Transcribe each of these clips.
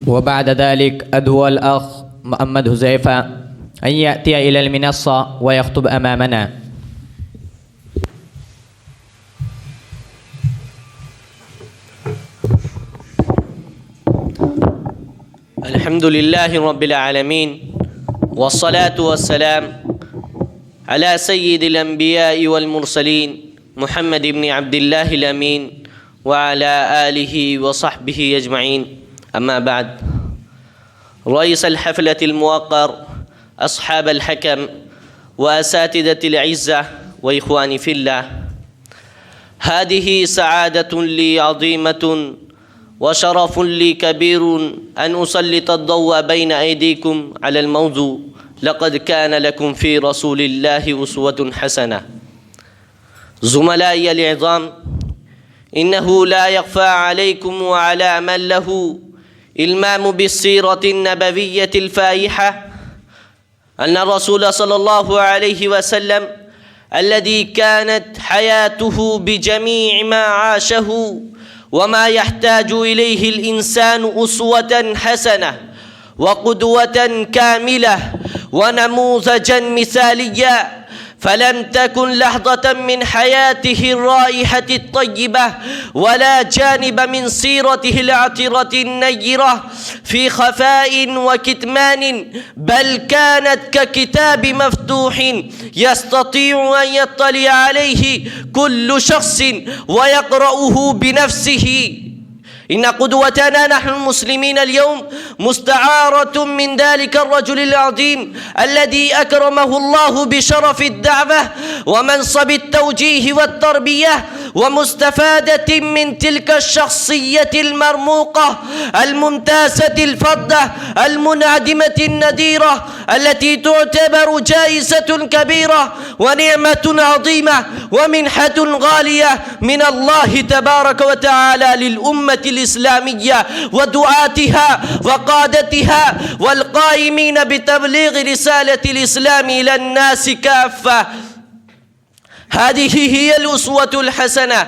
وبعد ذلك أدعو الأخ محمد حذيفة أن يأتي إلى المنصة ويخطب أمامنا. الحمد لله رب العالمين، والصلاة والسلام على سيد الأنبياء والمرسلين محمد بن عبد الله الأمين وعلى آله وصحبه أجمعين. أما بعد، رئيس الحفلة الموقر، أصحاب الحكم، وأساتذة العزة، وإخواني في الله، هذه سعادة لي عظيمة وشرف لي كبير أن أسلط الضوء بين أيديكم على الموضوع لقد كان لكم في رسول الله أسوة حسنة. زملائي العظام، إنه لا يخفى عليكم وعلى من له إلمام بالسيرة النبوية الفائحة أن الرسول صلى الله عليه وسلم الذي كانت حياته بجميع ما عاشه وما يحتاج إليه الإنسان أسوة حسنة وقدوة كاملة ونموذجا مثاليا، فلم تكن لحظة من حياته الرائحة الطيبة ولا جانب من سيرته العطرة النيرة في خفاء وكتمان، بل كانت ككتاب مفتوح يستطيع أن يطلع عليه كل شخص ويقرأه بنفسه. إن قدوتنا نحن المسلمين اليوم مستعارة من ذلك الرجل العظيم الذي أكرمه الله بشرف الدعوة ومنصب التوجيه والتربية، ومستفادة من تلك الشخصية المرموقة الممتازة الفضة المنعدمة النذيرة التي تعتبر جائزة كبيرة ونعمة عظيمة ومنحة غالية من الله تبارك وتعالى للأمة الإسلامية ودعاتها وقادتها والقائمين بتبليغ رسالة الإسلام إلى الناس كافة. هذه هي الأسوة الحسنة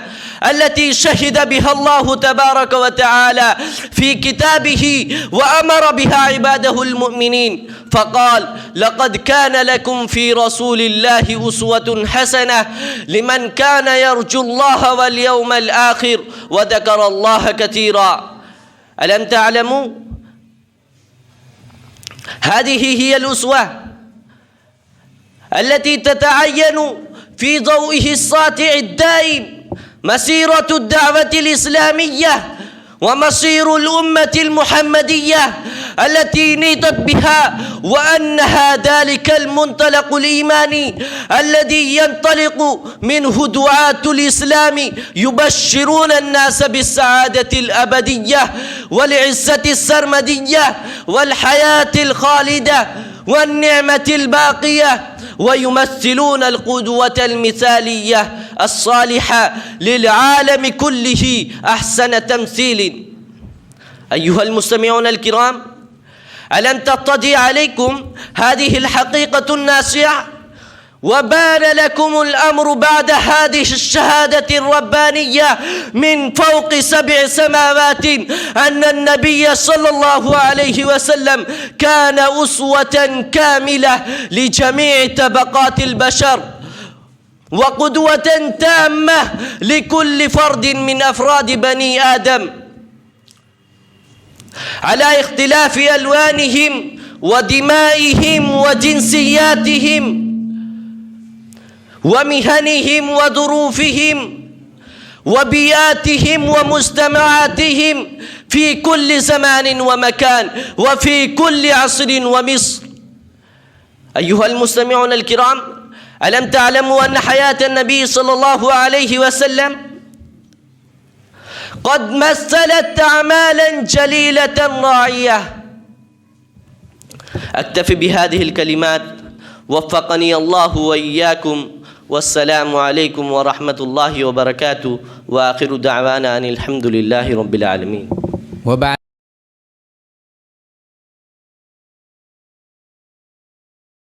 التي شهد بها الله تبارك وتعالى في كتابه وأمر بها عباده المؤمنين، فقال: لقد كان لكم في رسول الله أسوة حسنة لمن كان يرجو الله واليوم الآخر وذكر الله كثيرا. ألم تعلموا؟ هذه هي الأسوة التي تتعين في ضوئه الساطع الدائم مسيرة الدعوة الإسلامية ومصير الأمة المحمدية التي نيطت بها، وأنها ذلك المنطلق الإيماني الذي ينطلق منه دعاة الإسلام يبشرون الناس بالسعادة الأبدية والعزة السرمدية والحياة الخالدة والنعمة الباقية، ويمثلون القدوة المثالية الصالحة للعالم كله أحسن تمثيل. أيها المستمعون الكرام، ألم تتضح عليكم هذه الحقيقة الناصعة وبان لكم الأمر بعد هذه الشهادة الربانية من فوق 7 سماوات أن النبي صلى الله عليه وسلم كان أسوة كاملة لجميع طبقات البشر وقدوة تامة لكل فرد من أفراد بني آدم على اختلاف ألوانهم ودمائهم وجنسياتهم ومهنهم وظروفهم وبيئاتهم ومجتمعاتهم في كل زمان ومكان وفي كل عصر ومصر. أيها المستمعون الكرام، ألم تعلموا أن حياة النبي صلى الله عليه وسلم قد مثلت أعمالا جليلة راعية؟ أكتفي بهذه الكلمات، وفقني الله وإياكم، والسلام عليكم ورحمة الله وبركاته، وآخر دعوانا أن الحمد لله رب العالمين.